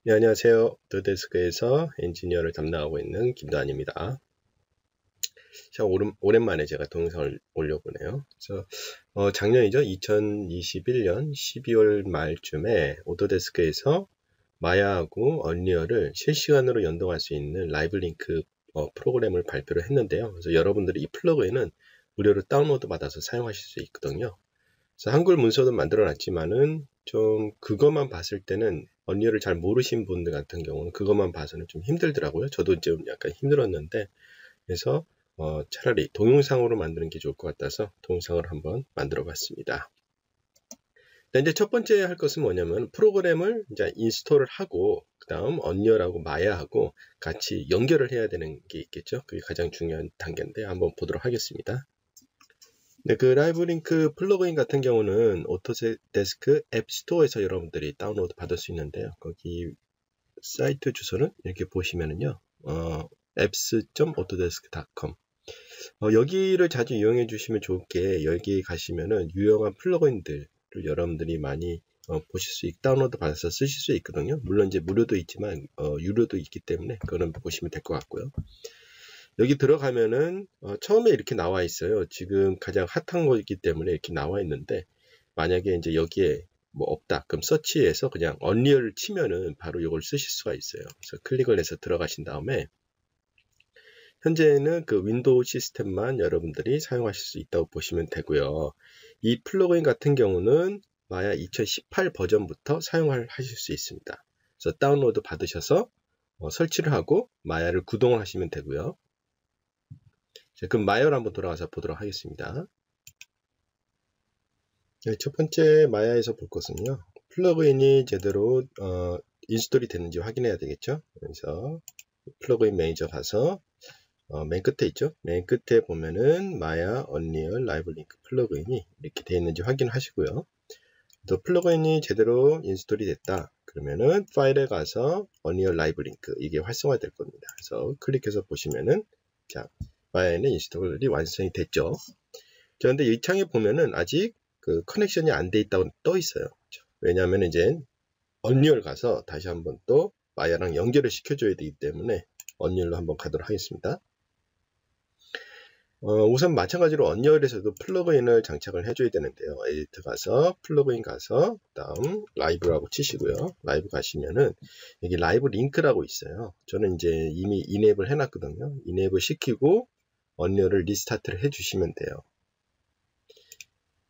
네, 안녕하세요. 오토데스크에서 엔지니어를 담당하고 있는 김도환입니다. 자, 오랜만에 제가 동영상을 올려보네요. 그래서 작년이죠. 2021년 12월 말쯤에 오토데스크에서 마야하고 언리얼을 실시간으로 연동할 수 있는 라이브 링크 프로그램을 발표를 했는데요. 그래서 여러분들이 이 플러그인은 무료로 다운로드 받아서 사용하실 수 있거든요. 그래서 한글 문서도 만들어 놨지만은 좀 그것만 봤을 때는 언리얼을 잘 모르신 분들 같은 경우는 그것만 봐서는 좀 힘들더라고요. 저도 좀 약간 힘들었는데, 그래서 차라리 동영상으로 만드는 게 좋을 것 같아서 동영상을 한번 만들어 봤습니다. 이제 첫 번째 할 것은 뭐냐면 프로그램을 이제 인스톨을 하고 그 다음 언리얼하고 마야하고 같이 연결을 해야 되는 게 있겠죠. 그게 가장 중요한 단계인데 한번 보도록 하겠습니다. 네, 그 라이브 링크 플러그인 같은 경우는 오토데스크 앱 스토어에서 여러분들이 다운로드 받을 수 있는데요. 거기 사이트 주소는 이렇게 보시면은요, apps.autodesk.com. 여기를 자주 이용해 주시면 좋을 게, 여기 가시면은 유용한 플러그인들을 여러분들이 많이 보실 수 다운로드 받아서 쓰실 수 있거든요. 물론 이제 무료도 있지만 유료도 있기 때문에 그거는 보시면 될 것 같고요. 여기 들어가면은 처음에 이렇게 나와 있어요. 지금 가장 핫한 거이기 때문에 이렇게 나와 있는데, 만약에 이제 여기에 뭐 없다 그럼 서치해서 그냥 언리얼을 치면은 바로 이걸 쓰실 수가 있어요. 그래서 클릭을 해서 들어가신 다음에 현재는 그 윈도우 시스템만 여러분들이 사용하실 수 있다고 보시면 되고요. 이 플러그인 같은 경우는 마야 2018 버전부터 사용하실 수 있습니다. 그래서 다운로드 받으셔서 설치를 하고 마야를 구동을 하시면 되고요. 자, 그럼 마야로 한번 돌아가서 보도록 하겠습니다. 네, 첫 번째 마야에서 볼 것은요, 플러그인이 제대로 인스톨이 됐는지 확인해야 되겠죠. 그래서 플러그인 매니저 가서 맨 끝에 있죠. 맨 끝에 보면은 마야 언리얼 라이브 링크 플러그인이 이렇게 되어 있는지 확인하시고요. 또 플러그인이 제대로 인스톨이 됐다 그러면은 파일에 가서 언리얼 라이브 링크 이게 활성화될 겁니다. 그래서 클릭해서 보시면은 자, 마야에는 인스톨이 완성이 됐죠. 그런데 이 창에 보면은 아직 그 커넥션이 안 돼 있다고 떠 있어요. 왜냐하면 이제 언리얼 가서 다시 한번 또 마야랑 연결을 시켜줘야 되기 때문에 언리얼로 한번 가도록 하겠습니다. 우선 마찬가지로 언리얼에서도 플러그인을 장착을 해줘야 되는데요. 에디트 가서 플러그인 가서 그다음 라이브라고 치시고요. 라이브 가시면은 여기 라이브 링크라고 있어요. 저는 이제 이미 인앱을 해놨거든요. 인앱을 시키고 언리얼을 리스타트를 해주시면 돼요.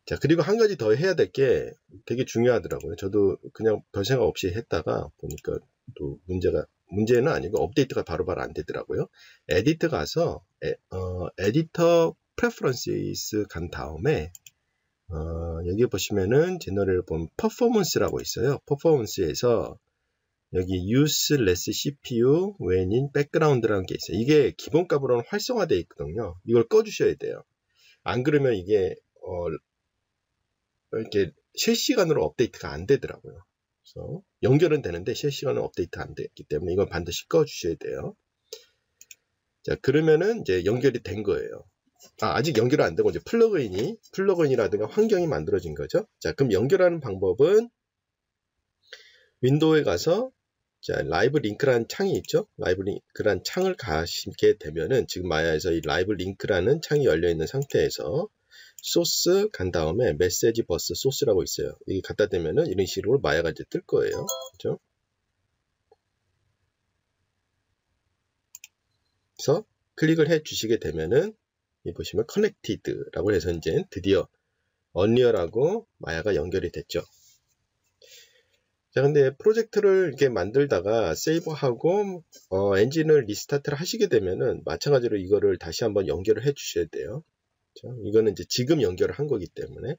자, 그리고 한 가지 더 해야 될 게 되게 중요하더라고요. 저도 그냥 별 생각 없이 했다가 보니까 또 문제는 아니고 업데이트가 바로바로 안 되더라고요. 에디트 가서 에디터 프레퍼런스 간 다음에 여기 보시면은 제너럴 보면 퍼포먼스라고 있어요. 퍼포먼스에서 여기 use less CPU when in background라는 게 있어요. 이게 기본값으로는 활성화되어 있거든요. 이걸 꺼주셔야 돼요. 안 그러면 이게 이렇게 실시간으로 업데이트가 안 되더라고요. 그래서 연결은 되는데 실시간으로 업데이트 안 됐기 때문에 이건 반드시 꺼주셔야 돼요. 자, 그러면은 이제 연결이 된 거예요. 아직 연결이 안 되고 이제 플러그인이라든가 환경이 만들어진 거죠. 자, 그럼 연결하는 방법은 윈도우에 가서 자, 라이브 링크라는 창이 있죠. 라이브 링크라는 창을 가시게 되면은 지금 마야에서 이 라이브 링크라는 창이 열려 있는 상태에서 소스 간 다음에 메시지 버스 소스라고 있어요. 이게 갖다 대면은 이런 식으로 마야가 이제 뜰 거예요. 그렇죠? 그래서 클릭을 해 주시게 되면은 이 보시면 커넥티드라고 해서 이제 드디어 언리얼하고 마야가 연결이 됐죠. 자, 근데 프로젝트를 이렇게 만들다가 세이브하고 엔진을 리스타트를 하시게 되면은 마찬가지로 이거를 다시 한번 연결을 해 주셔야 돼요. 이거는 이제 지금 연결을 한 거기 때문에.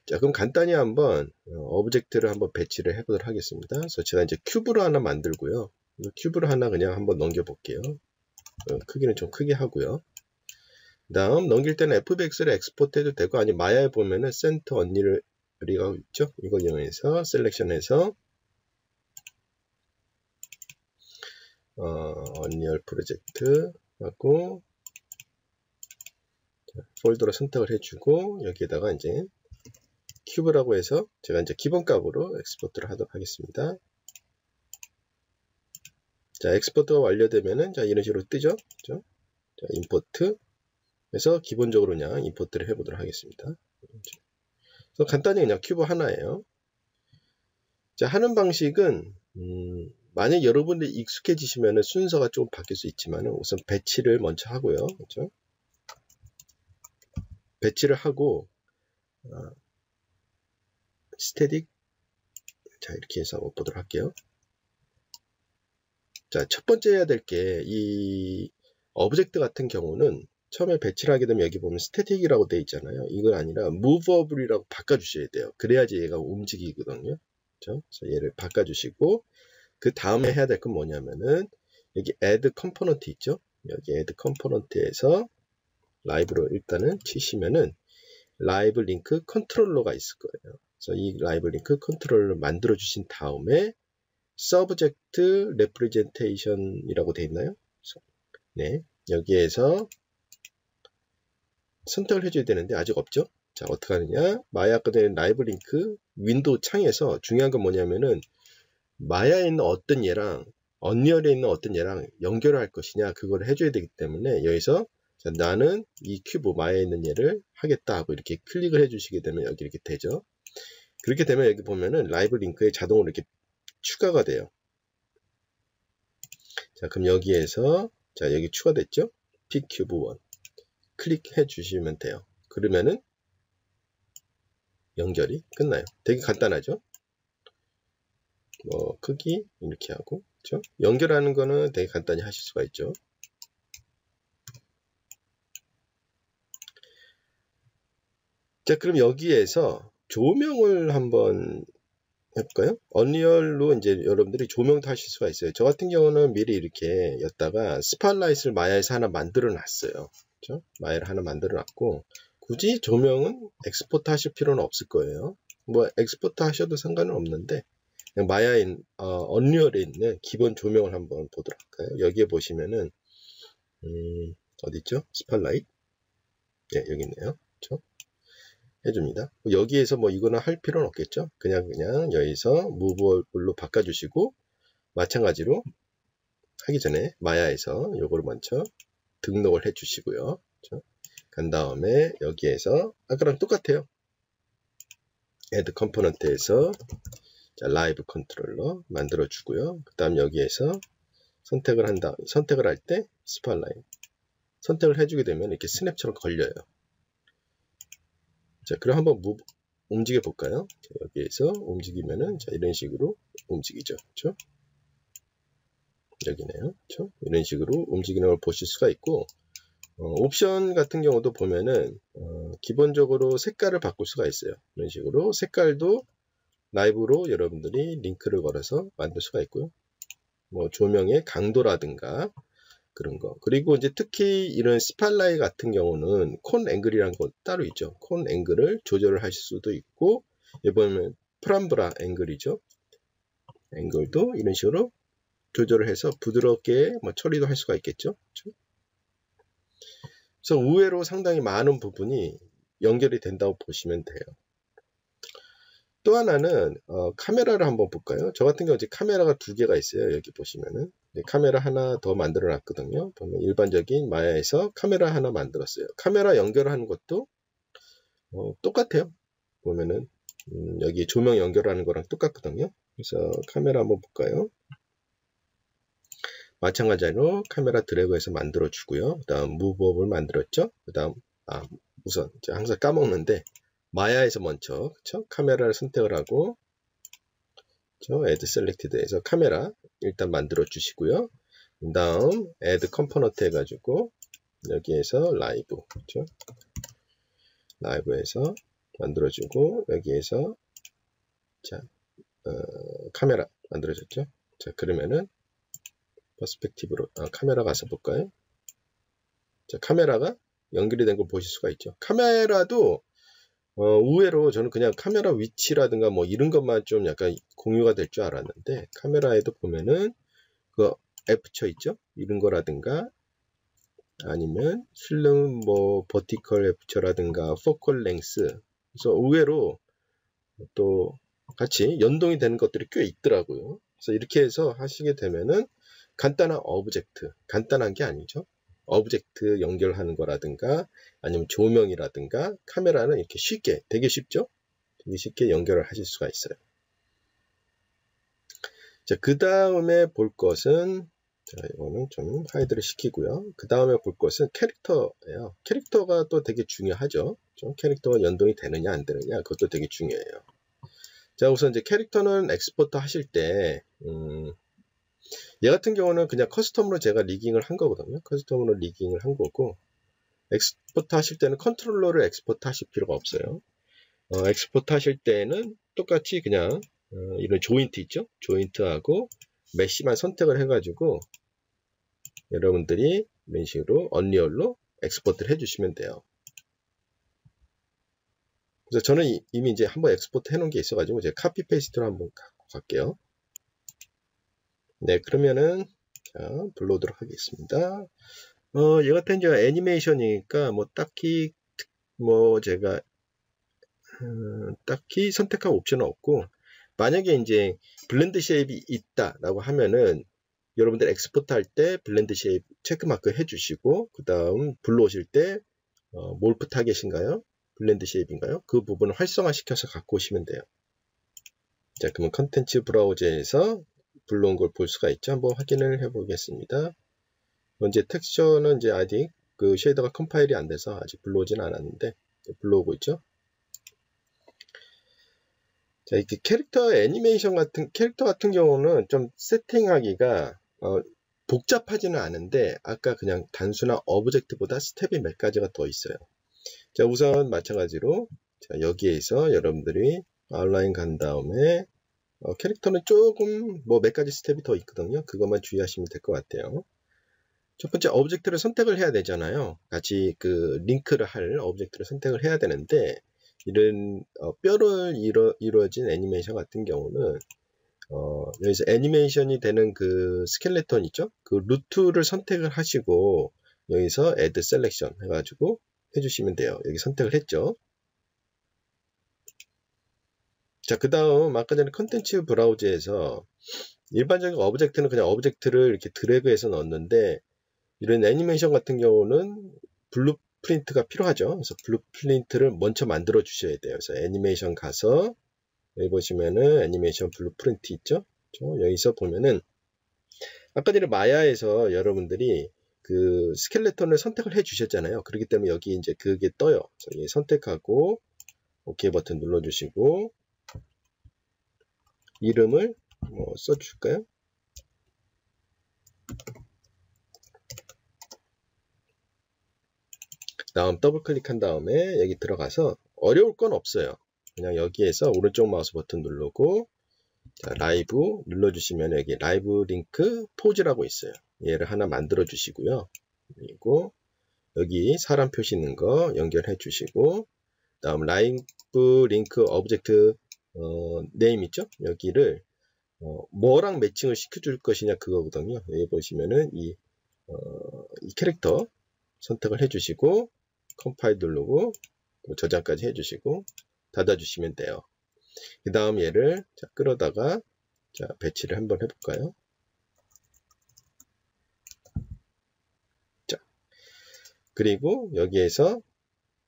자, 그럼 간단히 한번 오브젝트를 한번 배치를 해보도록 하겠습니다. 그래서 제가 이제 큐브로 하나 만들고요. 큐브로 하나 그냥 한번 넘겨 볼게요. 크기는 좀 크게 하고요. 다음 넘길 때는 FBX를 엑스포트 해도 되고, 아니면 마야에 보면은 센터 언리얼이가 있죠. 이걸 이용해서 셀렉션해서 언리얼 프로젝트 하고 폴더로 선택을 해주고 여기에다가 이제 큐브라고 해서 제가 이제 기본값으로 엑스포트를 하도록 하겠습니다. 자, 엑스포트가 완료되면은, 자, 이런 식으로 뜨죠? 그죠? 자, 임포트. 해서 기본적으로 그냥 임포트를 해보도록 하겠습니다. 그래서 간단히 그냥 큐브 하나예요. 자, 하는 방식은, 만약 여러분들이 익숙해지시면 순서가 좀 바뀔 수 있지만 우선 배치를 먼저 하고요. 그렇죠? 배치를 하고, 스태틱. 자, 이렇게 해서 보도록 할게요. 자, 첫 번째 해야 될 게, 이 오브젝트 같은 경우는 처음에 배치를 하게 되면 여기 보면 스태틱이라고 되어 있잖아요. 이건 아니라 moveable이라고 바꿔주셔야 돼요. 그래야지 얘가 움직이거든요. 그렇죠? 그래서 얘를 바꿔주시고, 그 다음에 해야 될 건 뭐냐면은 여기 add component 있죠? 여기 add component에서 라이브로 일단은 치시면은 라이브 링크 컨트롤러가 있을 거예요. 그래서 이 라이브 링크 컨트롤러 만들어 주신 다음에 subject representation이라고 되어 있나요? 네, 여기에서 선택을 해줘야 되는데 아직 없죠? 자, 어떻게 하느냐? 마야 거된 라이브 링크 윈도우 창에서 중요한 건 뭐냐면은 마야에 있는 어떤 얘랑 언리얼에 있는 어떤 얘랑 연결을 할 것이냐 그걸 해줘야 되기 때문에 여기서 자, 나는 이 큐브 마야에 있는 얘를 하겠다 하고 이렇게 클릭을 해주시게 되면 여기 이렇게 되죠. 그렇게 되면 여기 보면은 라이브 링크에 자동으로 이렇게 추가가 돼요. 자, 그럼 여기에서 자, 여기 추가됐죠? pCube1 클릭해 주시면 돼요. 그러면은 연결이 끝나요. 되게 간단하죠? 뭐 크기 이렇게 하고 그렇죠? 연결하는 거는 되게 간단히 하실 수가 있죠. 자, 그럼 여기에서 조명을 한번 해볼까요? 언리얼로 이제 여러분들이 조명도 하실 수가 있어요. 저 같은 경우는 미리 이렇게 였다가 스팟라이트를 마야에서 하나 만들어 놨어요. 그렇죠? 마야를 하나 만들어 놨고 굳이 조명은 엑스포트 하실 필요는 없을 거예요. 뭐 엑스포트 하셔도 상관은 없는데 그냥 마야인 언리얼에 있는 기본 조명을 한번 보도록 할까요? 여기에 보시면은 어디 있죠? 스팟라이트. 네, 여기 있네요. 그렇죠? 해줍니다. 여기에서 뭐 이거는 할 필요는 없겠죠. 그냥 여기서 무브로 바꿔주시고 마찬가지로 하기 전에 마야에서 요거를 먼저 등록을 해주시고요. 그렇죠? 간 다음에 여기에서 아까랑 똑같아요. add component에서 자, 라이브 컨트롤러 만들어 주고요. 그 다음 여기에서 선택을 한다. 선택을 할 때 스팟라이트 선택을 해주게 되면 이렇게 스냅처럼 걸려요. 자, 그럼 한번 움직여 볼까요? 자, 여기에서 움직이면은 자, 이런 식으로 움직이죠. 그렇죠? 여기네요. 그렇죠? 이런 식으로 움직이는 걸 보실 수가 있고 옵션 같은 경우도 보면은 기본적으로 색깔을 바꿀 수가 있어요. 이런 식으로 색깔도 라이브로 여러분들이 링크를 걸어서 만들 수가 있고요. 뭐 조명의 강도라든가 그런 거. 그리고 이제 특히 이런 스팟라이트 같은 경우는 콘 앵글이라는 거 따로 있죠. 콘 앵글을 조절을 하실 수도 있고, 여기 보면 프람브라 앵글이죠. 앵글도 이런 식으로 조절을 해서 부드럽게 뭐 처리도 할 수가 있겠죠. 그렇죠? 그래서 의외로 상당히 많은 부분이 연결이 된다고 보시면 돼요. 또 하나는 카메라를 한번 볼까요? 저 같은 경우 이제 카메라가 두 개가 있어요. 여기 보시면은 카메라 하나 더 만들어 놨거든요. 보면 일반적인 마야에서 카메라 하나 만들었어요. 카메라 연결하는 것도 똑같아요. 보면은 여기 조명 연결하는 거랑 똑같거든요. 그래서 카메라 한번 볼까요? 마찬가지로 카메라 드래그해서 만들어 주고요. 그 다음 무브업을 만들었죠. 그 다음 우선 제가 항상 까먹는데 마야에서 먼저 그쵸? 카메라를 선택을 하고 그쵸? add selected에서 카메라 일단 만들어 주시고요. 그 다음 add component 해가지고 여기에서 라이브 그쵸? 라이브에서 만들어주고 여기에서 자 카메라 만들어졌죠. 자 그러면은 퍼스펙티브로 카메라 가서 볼까요? 자 카메라가 연결이 된 걸 보실 수가 있죠. 카메라도 의외로 저는 그냥 카메라 위치라든가 뭐 이런 것만 좀 약간 공유가 될 줄 알았는데 카메라에도 보면은 그 애프처 있죠? 이런 거라든가 아니면 슬럼 뭐 버티컬 애프처라든가 포컬 랭스 그래서 의외로 또 같이 연동이 되는 것들이 꽤 있더라고요. 그래서 이렇게 해서 하시게 되면은 간단한 오브젝트, 간단한 게 아니죠. 오브젝트 연결하는 거라든가 아니면 조명이라든가 카메라는 이렇게 쉽게, 되게 쉽죠? 되게 쉽게 연결을 하실 수가 있어요. 자, 그 다음에 볼 것은, 자, 이거는 좀 하이드를 시키고요. 그 다음에 볼 것은 캐릭터예요. 캐릭터가 또 되게 중요하죠. 좀 캐릭터가 연동이 되느냐 안 되느냐 그것도 되게 중요해요. 자, 우선 이제 캐릭터는 엑스포트 하실 때 얘 같은 경우는 그냥 커스텀으로 제가 리깅을 한 거거든요. 커스텀으로 리깅을 한 거고, 엑스포트 하실 때는 컨트롤러를 엑스포트 하실 필요가 없어요. 엑스포트 하실 때는 똑같이 그냥 이런 조인트 있죠? 조인트하고 메쉬만 선택을 해가지고 여러분들이 이런 식으로 언리얼로 엑스포트를 해주시면 돼요. 그래서 저는 이미 이제 한번 엑스포트 해놓은 게 있어가지고 제가 카피 페이스트로 한번 갖고 갈게요. 네, 그러면은 자, 불러오도록 하겠습니다. 얘 같은 경우 애니메이션이니까 뭐 딱히 뭐 제가 딱히 선택할 옵션은 없고, 만약에 이제 블렌드 쉐입이 있다라고 하면은 여러분들 엑스포트 할 때 블렌드 쉐입 체크마크 해주시고, 그 다음 불러오실 때 몰프 타겟인가요? 블렌드 쉐입인가요? 그 부분을 활성화시켜서 갖고 오시면 돼요. 자, 그러면 컨텐츠 브라우저에서 불러온 걸 볼 수가 있죠. 한번 확인을 해보겠습니다. 먼저 텍스처는 이제 아직 그 쉐이더가 컴파일이 안 돼서 아직 불러오진 않았는데 불러오고 있죠. 자, 이렇게 캐릭터 애니메이션 같은 캐릭터 같은 경우는 좀 세팅하기가 복잡하지는 않은데 아까 그냥 단순한 오브젝트보다 스텝이 몇 가지가 더 있어요. 자, 우선 마찬가지로 자, 여기에서 여러분들이 아웃라인 간 다음에 캐릭터는 조금 뭐 몇 가지 스텝이 더 있거든요. 그것만 주의하시면 될 것 같아요. 첫 번째 오브젝트를 선택을 해야 되잖아요. 같이 그 링크를 할 오브젝트를 선택을 해야 되는데 이런 뼈를 이루어진 애니메이션 같은 경우는 여기서 애니메이션이 되는 그 스켈레톤 있죠? 그 루트를 선택을 하시고 여기서 add selection 해가지고 해주시면 돼요. 여기 선택을 했죠. 자, 그 다음 아까 전에 컨텐츠 브라우저에서 일반적인 오브젝트는 그냥 오브젝트를 이렇게 드래그해서 넣었는데 이런 애니메이션 같은 경우는 블루프린트가 필요하죠. 그래서 블루프린트를 먼저 만들어 주셔야 돼요. 그래서 애니메이션 가서 여기 보시면은 애니메이션 블루프린트 있죠. 여기서 보면은 아까 전에 마야에서 여러분들이 그 스켈레톤을 선택을 해 주셨잖아요. 그렇기 때문에 여기 이제 그게 떠요. 그래서 선택하고 OK 버튼 눌러 주시고 이름을 뭐 써줄까요? 다음 더블 클릭한 다음에 여기 들어가서 어려울 건 없어요. 그냥 여기에서 오른쪽 마우스 버튼 누르고 자, 라이브 눌러주시면 여기 라이브 링크 포즈라고 있어요. 얘를 하나 만들어 주시고요. 그리고 여기 사람 표시 있는 거 연결해 주시고 다음 라이브 링크 오브젝트 네임 있죠? 여기를 뭐랑 매칭을 시켜줄 것이냐 그거거든요. 여기 보시면은 이 캐릭터 선택을 해주시고 컴파일 누르고 저장까지 해주시고 닫아주시면 돼요. 그 다음 얘를 자, 끌어다가 자, 배치를 한번 해볼까요? 자, 그리고 여기에서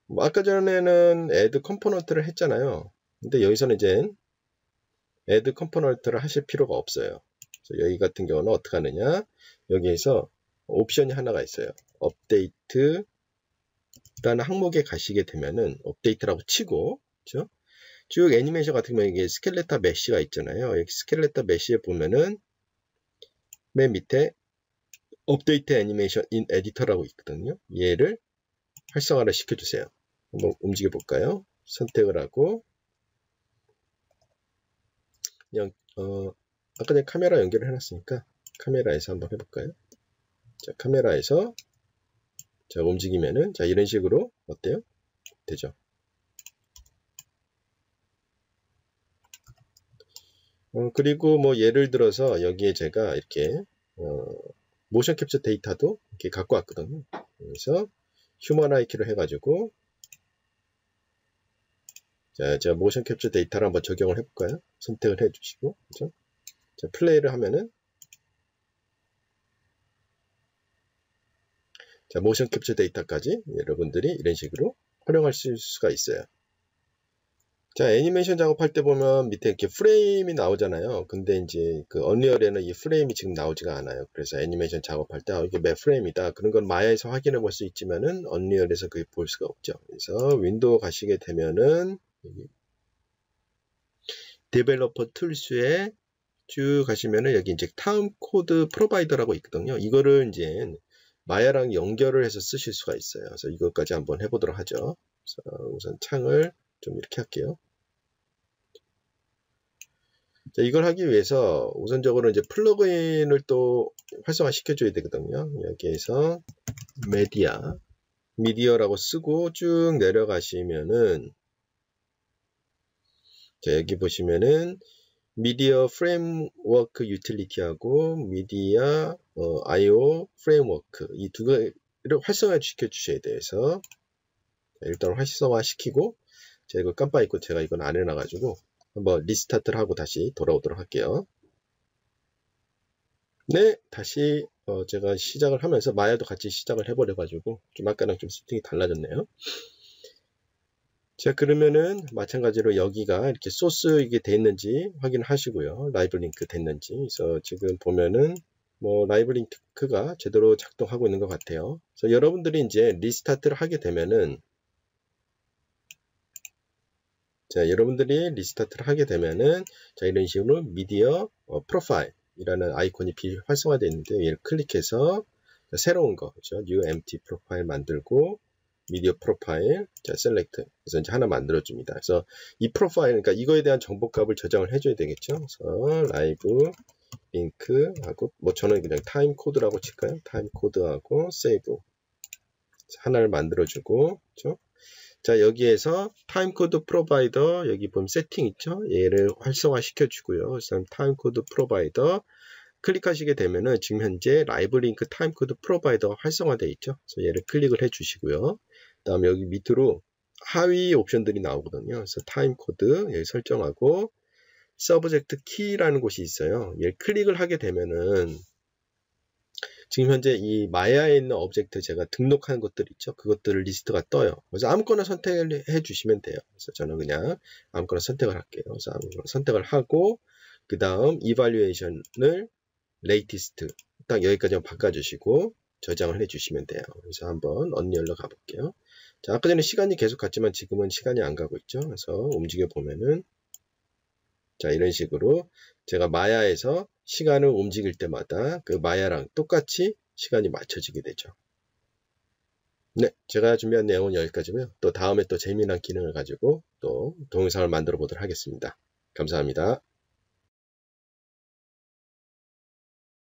뭐 아까 전에는 add 컴포넌트를 했잖아요. 근데 여기서는 이제 add 컴포넌트를 하실 필요가 없어요. 그래서 여기 같은 경우는 어떻게 하느냐? 여기에서 옵션이 하나가 있어요. 업데이트 라는 항목에 가시게 되면은 업데이트라고 치고 그렇죠? 쭉 애니메이션 같은 경우에 이게 스켈레타 메쉬가 있잖아요. 여기 스켈레타 메쉬에 보면은 맨 밑에 업데이트 애니메이션 인 에디터라고 있거든요. 얘를 활성화를 시켜주세요. 한번 움직여 볼까요? 선택을 하고 그냥 아까 전에 카메라 연결을 해놨으니까 카메라에서 한번 해볼까요? 자, 카메라에서 자 움직이면은 자 이런 식으로 어때요? 되죠? 그리고 뭐 예를 들어서 여기에 제가 이렇게 모션 캡처 데이터도 이렇게 갖고 왔거든요. 그래서 휴먼 아이키로 해가지고 자, 제가 모션 캡처 데이터를 한번 적용을 해볼까요? 선택을 해주시고 그죠? 자, 플레이를 하면은 자, 모션 캡처 데이터까지 여러분들이 이런 식으로 활용할 수가 있어요. 자, 애니메이션 작업할 때 보면 밑에 이렇게 프레임이 나오잖아요. 근데 이제 그 언리얼에는 이 프레임이 지금 나오지가 않아요. 그래서 애니메이션 작업할 때 이게 몇 프레임이다. 그런 건 마야에서 확인해 볼 수 있지만은 언리얼에서 그게 볼 수가 없죠. 그래서 윈도우 가시게 되면은 여기 데벨로퍼 툴스에 쭉 가시면은 여기 이제 타임 코드 프로바이더라고 있거든요. 이거를 이제 마야랑 연결을 해서 쓰실 수가 있어요. 그래서 이것까지 한번 해보도록 하죠. 그래서 우선 창을 좀 이렇게 할게요. 자, 이걸 하기 위해서 우선적으로 이제 플러그인을 또 활성화 시켜줘야 되거든요. 여기에서 미디어라고 쓰고 쭉 내려가시면은 자, 여기 보시면은 미디어 프레임워크 유틸리티하고 미디어 IO 프레임워크 이 두 개를 활성화 시켜 주셔야 돼서 일단 활성화 시키고 제가 이거 깜빡 잊고 제가 이건 안 해놔가지고 한번 리스타트를 하고 다시 돌아오도록 할게요. 네, 다시 제가 시작을 하면서 마야도 같이 시작을 해버려가지고 좀 아까랑 좀 세팅이 달라졌네요. 자, 그러면은 마찬가지로 여기가 이렇게 소스 이게 됐는지 확인하시고요. 라이브 링크 됐는지. 그래서 지금 보면은 뭐 라이브 링크가 제대로 작동하고 있는 것 같아요. 그래서 여러분들이 이제 리스타트를 하게 되면은 자, 이런 식으로 미디어 프로파일이라는 아이콘이 비활성화되어 있는데 얘를 클릭해서 새로운 거, 그렇죠? New Empty 프로파일 만들고 미디어 프로파일, 자, 셀렉트. 그래서 이제 하나 만들어줍니다. 그래서 이 프로파일, 그러니까 이거에 대한 정보값을 저장을 해줘야 되겠죠? 그래서 라이브 링크하고, 뭐 저는 그냥 타임 코드라고 칠까요? 타임 코드하고 세이브. 하나를 만들어주고, 그렇죠? 자, 여기에서 타임 코드 프로바이더, 여기 보면 세팅 있죠? 얘를 활성화 시켜주고요. 그래서 타임 코드 프로바이더, 클릭하시게 되면은 지금 현재 라이브 링크 타임 코드 프로바이더가 활성화되어 있죠. 그래서 얘를 클릭을 해 주시고요. 다음에 여기 밑으로 하위 옵션들이 나오거든요. 그래서 타임 코드 여기 설정하고 서브젝트 키라는 곳이 있어요. 얘를 클릭을 하게 되면은 지금 현재 이 마야에 있는 오브젝트 제가 등록한 것들 있죠. 그것들 리스트가 떠요. 그래서 아무거나 선택을 해 주시면 돼요. 그래서 저는 그냥 아무거나 선택을 할게요. 그래서 아무거나 선택을 하고 그 다음 이발리에이션을 레이티스트 딱 여기까지만 바꿔주시고 저장을 해주시면 돼요. 그래서 한번 언리얼로 가볼게요. 자, 아까 전에 시간이 계속 갔지만 지금은 시간이 안 가고 있죠. 그래서 움직여 보면은 자, 이런 식으로 제가 마야에서 시간을 움직일 때마다 그 마야랑 똑같이 시간이 맞춰지게 되죠. 네, 제가 준비한 내용은 여기까지고요. 또 다음에 또 재미난 기능을 가지고 또 동영상을 만들어 보도록 하겠습니다. 감사합니다.